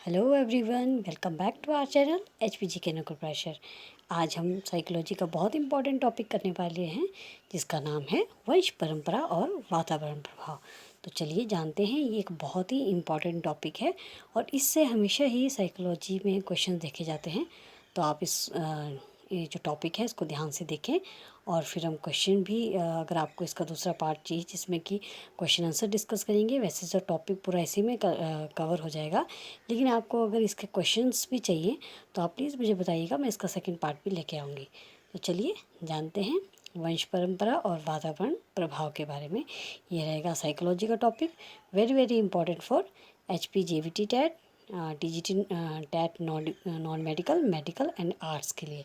Hello everyone, welcome back to our channel HPG के Nakul pressure. आज हम साइकोलॉजी का बहुत इंपॉर्टेंट टॉपिक करने वाले हैं जिसका नाम है वंश परंपरा और वातावरण प्रभाव। तो चलिए जानते हैं, ये एक बहुत ही इम्पॉर्टेंट टॉपिक है और इससे हमेशा ही साइकोलॉजी में क्वेश्चन देखे जाते हैं। तो आप ये जो टॉपिक है इसको ध्यान से देखें और फिर हम क्वेश्चन भी अगर आपको इसका दूसरा पार्ट चाहिए जिसमें कि क्वेश्चन आंसर डिस्कस करेंगे, वैसे तो टॉपिक पूरा इसी में कवर हो जाएगा। लेकिन आपको अगर इसके क्वेश्चंस भी चाहिए तो आप प्लीज़ मुझे बताइएगा, मैं इसका सेकंड पार्ट भी लेके आऊँगी। तो चलिए जानते हैं वंश परंपरा और वातावरण प्रभाव के बारे में। ये रहेगा साइकोलॉजी का topic, very very important for HPJVT TET, TGT TET, non medical, medical and arts के लिए।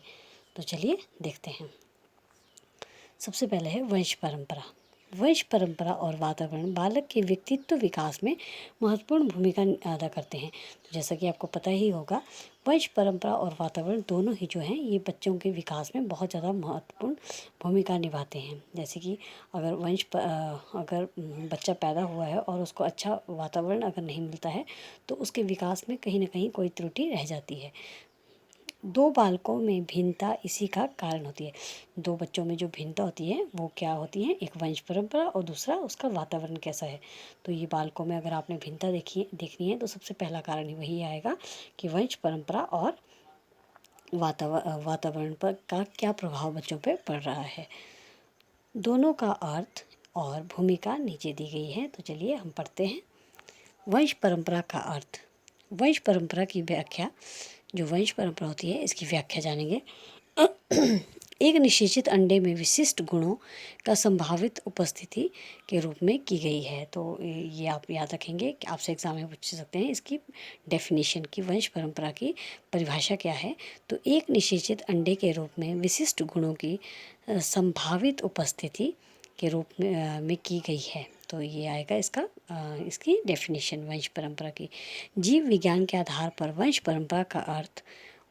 तो चलिए देखते हैं। सबसे पहले है वंश परंपरा। वंश परंपरा और वातावरण बालक के व्यक्तित्व विकास में महत्वपूर्ण भूमिका अदा करते हैं। तो जैसा कि आपको पता ही होगा, वंश परंपरा और वातावरण दोनों ही जो हैं ये बच्चों के विकास में बहुत ज़्यादा महत्वपूर्ण भूमिका निभाते हैं। जैसे कि अगर बच्चा पैदा हुआ है और उसको अच्छा वातावरण अगर नहीं मिलता है तो उसके विकास में कहीं ना कहीं कोई त्रुटि रह जाती है। दो बालकों में भिन्नता इसी का कारण होती है। दो बच्चों में जो भिन्नता होती है वो क्या होती है, एक वंश परंपरा और दूसरा उसका वातावरण कैसा है। तो ये बालकों में अगर आपने भिन्नता देखनी है तो सबसे पहला कारण ही वही आएगा कि वंश परंपरा और वातावरण पर का क्या प्रभाव बच्चों पर पड़ रहा है। दोनों का अर्थ और भूमिका नीचे दी गई है। तो चलिए हम पढ़ते हैं। वंश परंपरा का अर्थ। वंश परंपरा की व्याख्या, जो वंश परंपरा होती है इसकी व्याख्या जानेंगे। एक निषेचित अंडे में विशिष्ट गुणों का संभावित उपस्थिति के रूप में की गई है। तो ये आप याद रखेंगे कि आपसे एग्जाम में पूछ सकते हैं इसकी डेफिनेशन की, वंश परंपरा की परिभाषा क्या है। तो एक निषेचित अंडे के रूप में विशिष्ट गुणों की संभावित उपस्थिति के रूप में की गई है। तो ये आएगा इसकी डेफिनेशन वंश परंपरा की। जीव विज्ञान के आधार पर वंश परंपरा का अर्थ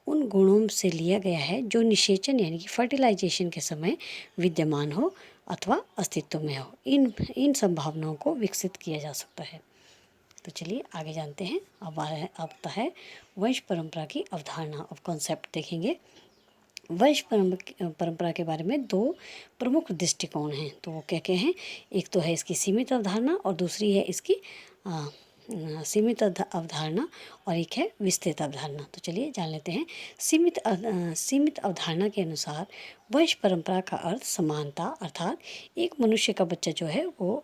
उन गुणों से लिया गया है जो निषेचन यानी कि फर्टिलाइजेशन के समय विद्यमान हो अथवा अस्तित्व में हो। इन संभावनाओं को विकसित किया जा सकता है। तो चलिए आगे जानते हैं। अब आता है वंश परंपरा की अवधारणा। अब कॉन्सेप्ट देखेंगे। वंश परंपरा के बारे में दो प्रमुख दृष्टिकोण हैं। तो वो क्या क्या हैं? एक तो है इसकी सीमित अवधारणा और दूसरी है इसकी सीमित अवधारणा और एक है विस्तृत अवधारणा। तो चलिए जान लेते हैं। सीमित अवधारणा के अनुसार वंश परंपरा का अर्थ समानता, अर्थात एक मनुष्य का बच्चा जो है वो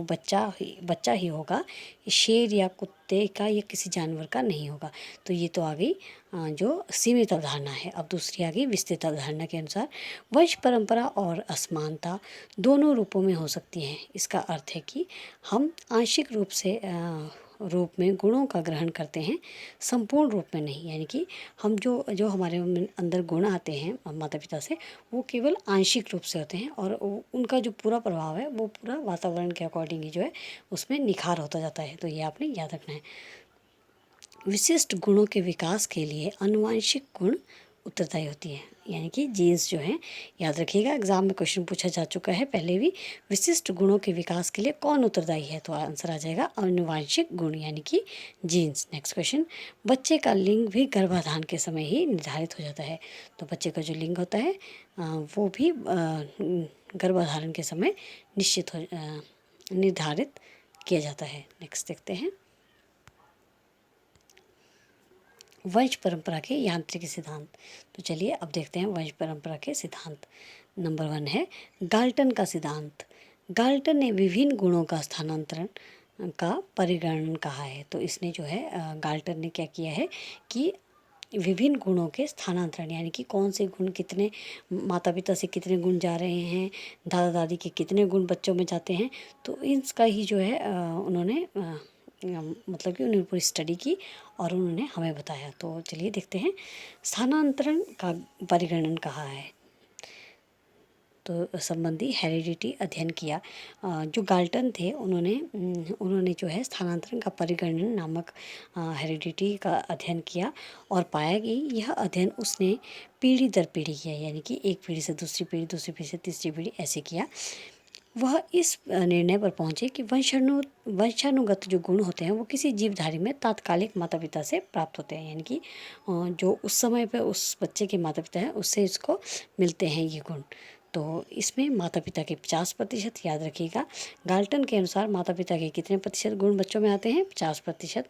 बच्चा ही होगा, शेर या कुत्ते का या किसी जानवर का नहीं होगा। तो ये तो आ गई जो सीमित अवधारणा है। अब दूसरी आ गई विस्तृत अवधारणा के अनुसार वंश परंपरा और असमानता दोनों रूपों में हो सकती है। इसका अर्थ है कि हम आंशिक रूप में गुणों का ग्रहण करते हैं, संपूर्ण रूप में नहीं। यानी कि हम जो हमारे अंदर गुण आते हैं माता पिता से, वो केवल आंशिक रूप से होते हैं और उनका जो पूरा प्रभाव है वो पूरा वातावरण के अकॉर्डिंग ही जो है उसमें निखार होता जाता है। तो ये आपने याद रखना है। विशिष्ट गुणों के विकास के लिए आनुवंशिक गुण उत्तरदायी होती है, यानी कि जीन्स जो हैं। याद रखिएगा, एग्जाम में क्वेश्चन पूछा जा चुका है पहले भी। विशिष्ट गुणों के विकास के लिए कौन उत्तरदायी है? तो आंसर आ जाएगा आनुवंशिक गुण यानी कि जीन्स। Next question. बच्चे का लिंग भी गर्भाधान के समय ही निर्धारित हो जाता है। तो बच्चे का जो लिंग होता है वो भी गर्भाधारण के समय निर्धारित किया जाता है। नेक्स्ट देखते हैं। वंश परंपरा के यांत्रिक सिद्धांत। तो चलिए अब देखते हैं वंश परंपरा के सिद्धांत। नंबर 1 है गाल्टन का सिद्धांत। गाल्टन ने विभिन्न गुणों का स्थानांतरण का परिगणन कहा है। तो इसने जो है गाल्टन ने क्या किया है कि विभिन्न गुणों के स्थानांतरण, यानी कि कौन से गुण कितने माता पिता से कितने गुण जा रहे हैं, दादा दादी के कितने गुण बच्चों में जाते हैं, तो इसका ही जो है उन्होंने मतलब कि उन्होंने पूरी स्टडी की और उन्होंने हमें बताया। तो चलिए देखते हैं। स्थानांतरण का परिगणन कहा है तो संबंधी हेरिडिटी अध्ययन किया। जो गाल्टन थे उन्होंने जो है स्थानांतरण का परिगणन नामक हेरिडिटी का अध्ययन किया और पाया कि यह अध्ययन उसने पीढ़ी दर पीढ़ी किया, यानी कि एक पीढ़ी से दूसरी पीढ़ी, दूसरी पीढ़ी से तीसरी पीढ़ी ऐसे किया। वह इस निर्णय पर पहुँचे कि वंशानुगत जो गुण होते हैं वो किसी जीवधारी में तात्कालिक माता पिता से प्राप्त होते हैं, यानी कि जो उस समय पे उस बच्चे के माता पिता हैं उससे इसको मिलते हैं ये गुण। तो इसमें माता पिता के 50% याद रखिएगा। गाल्टन के अनुसार माता पिता के कितने प्रतिशत गुण बच्चों में आते हैं? 50%।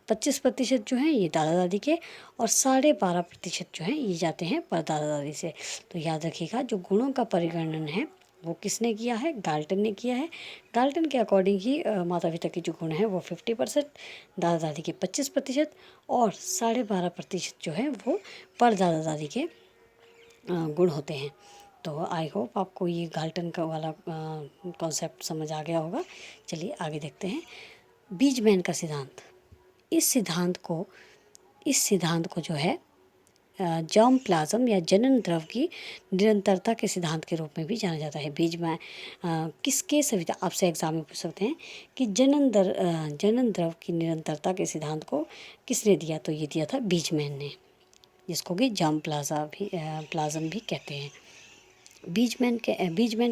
25% जो हैं ये दादा दादी के, और 12.5% जो हैं ये जाते हैं परदादा दादी से। तो याद रखिएगा जो गुणों का परिगणन है वो किसने किया है? गाल्टन ने किया है। गाल्टन के अकॉर्डिंग ही माता पिता के जो गुण हैं वो 50%, दादा दादी के 25%, और 12.5% जो है वो परदादा दादी के गुण होते हैं। तो आई होप आपको ये गाल्टन का वाला कॉन्सेप्ट समझ आ गया होगा। चलिए आगे देखते हैं। बीजमैन का सिद्धांत। इस सिद्धांत को जो है जर्म प्लाज्म या जनन द्रव की निरंतरता के सिद्धांत के रूप में भी जाना जाता है। बीज में किसके सविता आपसे एग्जाम में पूछ सकते हैं कि जनन द्रव की निरंतरता के सिद्धांत को किसने दिया? तो ये दिया था बीजमैन ने, जिसको कि जर्म प्लाज्म भी कहते हैं। बीजमैन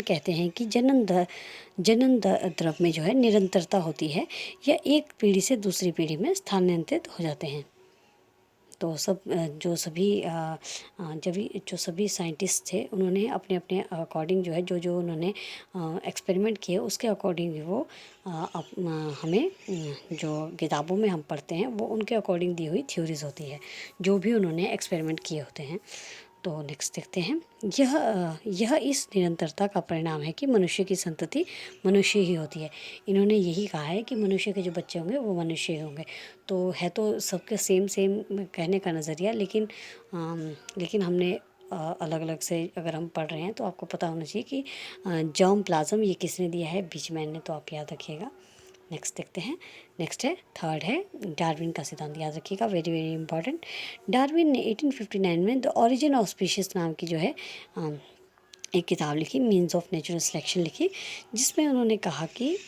कहते हैं कि जनन द्रव में जो है निरंतरता होती है, या एक पीढ़ी से दूसरी पीढ़ी में स्थानांतरित हो जाते हैं। तो जो सभी साइंटिस्ट थे उन्होंने अपने अपने अकॉर्डिंग जो है जो उन्होंने एक्सपेरिमेंट किए उसके अकॉर्डिंग वो हमें जो किताबों में हम पढ़ते हैं वो उनके अकॉर्डिंग दी हुई थ्योरीज होती है, जो भी उन्होंने एक्सपेरिमेंट किए होते हैं। तो नेक्स्ट देखते हैं। यह इस निरंतरता का परिणाम है कि मनुष्य की संतति मनुष्य ही होती है। इन्होंने यही कहा है कि मनुष्य के जो बच्चे होंगे वो मनुष्य ही होंगे। तो है तो सबके सेम कहने का नज़रिया, लेकिन हमने अलग अलग से अगर हम पढ़ रहे हैं तो आपको पता होना चाहिए कि जर्म प्लाज्म ये किसने दिया है? बीजमैन ने। तो आप याद रखिएगा। नेक्स्ट देखते हैं। नेक्स्ट है, थर्ड है डार्विन का सिद्धांत। याद रखिएगा, वेरी वेरी इंपॉर्टेंट। डार्विन ने 1859 में द ओरिजिन ऑफ स्पीशीज़ नाम की जो है एक किताब लिखी, मीन्स ऑफ नेचुरल सिलेक्शन लिखी, जिसमें उन्होंने कहा कि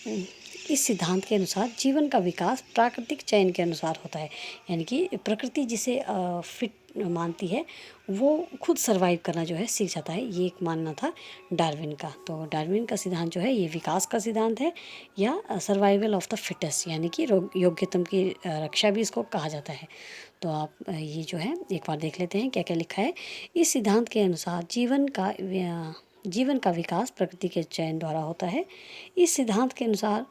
इस सिद्धांत के अनुसार जीवन का विकास प्राकृतिक चयन के अनुसार होता है, यानी कि प्रकृति जिसे फिट मानती है वो खुद सरवाइव करना जो है सीख जाता है। ये एक मानना था डार्विन का। तो डार्विन का सिद्धांत जो है ये विकास का सिद्धांत है, या सर्वाइवल ऑफ द फिटेस्ट, यानी कि योग्यतम की रक्षा भी इसको कहा जाता है। तो आप ये जो है एक बार देख लेते हैं क्या क्या लिखा है। इस सिद्धांत के अनुसार जीवन का विकास प्रकृति के चयन द्वारा होता है। इस सिद्धांत के अनुसार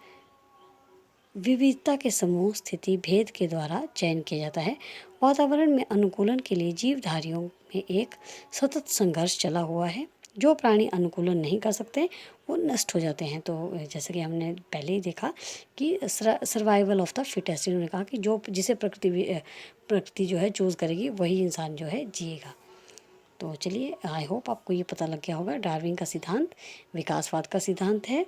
विविधता के समूह स्थिति भेद के द्वारा चयन किया जाता है। वातावरण में अनुकूलन के लिए जीवधारियों में एक सतत संघर्ष चला हुआ है। जो प्राणी अनुकूलन नहीं कर सकते वो नष्ट हो जाते हैं। तो जैसे कि हमने पहले ही देखा कि सर्वाइवल ऑफ द फिटेस्ट, इन्होंने कहा कि जिसे प्रकृति जो है चूज़ करेगी वही इंसान जो है जिएगा। तो चलिए, आई होप आपको ये पता लग गया होगा। डार्विन का सिद्धांत विकासवाद का सिद्धांत है,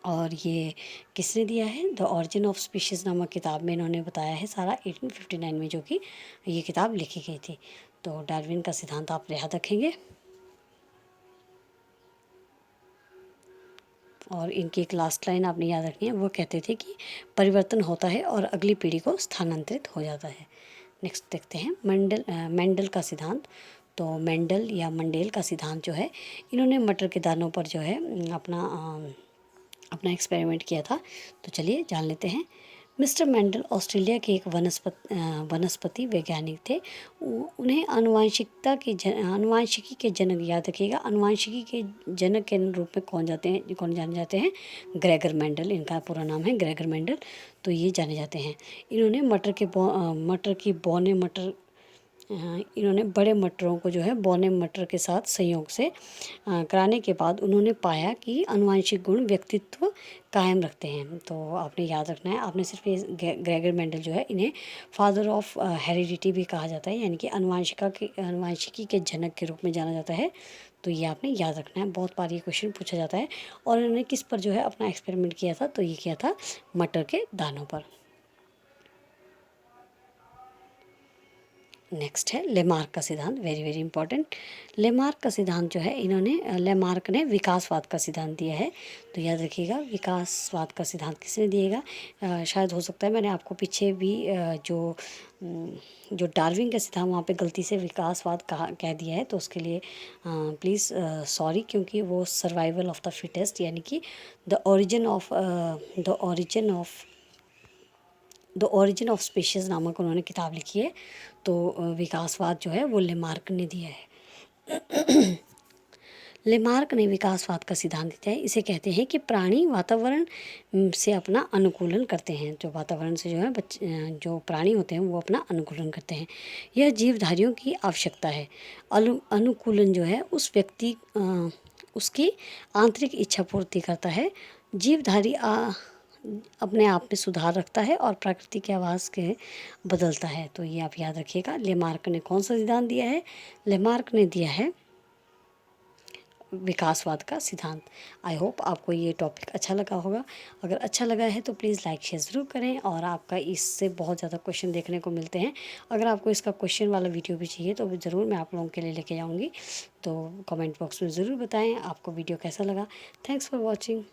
और ये किसने दिया है? द ऑरिजिन ऑफ स्पीशीज़ नामक किताब में इन्होंने बताया है सारा, 1859 में जो कि ये किताब लिखी गई थी। तो डार्विन का सिद्धांत आप याद रखेंगे। और इनकी एक लास्ट लाइन आपने याद रखनी है, वो कहते थे कि परिवर्तन होता है और अगली पीढ़ी को स्थानांतरित हो जाता है। नेक्स्ट देखते हैं मेंडल का सिद्धांत। तो मेंडल या मंडेल का सिद्धांत जो है, इन्होंने मटर के दानों पर जो है अपना एक्सपेरिमेंट किया था। तो चलिए जान लेते हैं। मिस्टर मेंडल ऑस्ट्रेलिया के एक वनस्पति वैज्ञानिक थे। उन्हें अनुवांशिकी के जनक, याद रखिएगा, अनुवांशिकी के जनक के रूप में कौन जाने जाते हैं? ग्रेगर मेंडल, इनका पूरा नाम है ग्रेगर मेंडल। तो ये जाने जाते हैं। इन्होंने इन्होंने बड़े मटरों को जो है बौने मटर के साथ संयोग से कराने के बाद उन्होंने पाया कि अनुवांशिक गुण व्यक्तित्व कायम रखते हैं। तो आपने याद रखना है, आपने सिर्फ ये ग्रेगर मेंडल जो है इन्हें फादर ऑफ हेरिडिटी भी कहा जाता है, यानी कि अनुवांशिकी के जनक के रूप में जाना जाता है। तो ये आपने याद रखना है, बहुत बार ये क्वेश्चन पूछा जाता है। और इन्होंने किस पर जो है अपना एक्सपेरिमेंट किया था? तो ये किया था मटर के दानों पर। नेक्स्ट है लेमार्क का सिद्धांत, वेरी वेरी इंपॉर्टेंट। लेमार्क का सिद्धांत जो है, इन्होंने लेमार्क ने विकासवाद का सिद्धांत दिया है। तो याद रखिएगा, विकासवाद का सिद्धांत किसने दिएगा। शायद हो सकता है मैंने आपको पीछे भी जो डार्विन का सिद्धांत, वहाँ पे गलती से विकासवाद कह दिया है, तो उसके लिए प्लीज़ सॉरी, क्योंकि वो सर्वाइवल ऑफ द फिटेस्ट, यानी कि द ओरिजिन ऑफ स्पीशीज़ नामक उन्होंने किताब लिखी है। तो विकासवाद जो है वो लेमार्क ने दिया है। लेमार्क ने विकासवाद का सिद्धांत दिया है। इसे कहते हैं कि प्राणी वातावरण से अपना अनुकूलन करते हैं। जो वातावरण से जो है जो प्राणी होते हैं वो अपना अनुकूलन करते हैं। यह जीवधारियों की आवश्यकता है। अनुकूलन जो है उस व्यक्ति उसकी आंतरिक इच्छा पूर्ति करता है। जीवधारी अपने आप में सुधार रखता है और प्रकृति के आवास के बदलता है। तो ये आप याद रखिएगा। लेमार्क ने कौन सा सिद्धांत दिया है? लेमार्क ने दिया है विकासवाद का सिद्धांत। आई होप आपको ये टॉपिक अच्छा लगा होगा। अगर अच्छा लगा है तो प्लीज़ लाइक शेयर ज़रूर करें, और आपका इससे बहुत ज़्यादा क्वेश्चन देखने को मिलते हैं। अगर आपको इसका क्वेश्चन वाला वीडियो भी चाहिए तो ज़रूर मैं आप लोगों के लिए लेके जाऊँगी। तो कमेंट बॉक्स में ज़रूर बताएं आपको वीडियो कैसा लगा। Thanks for watching.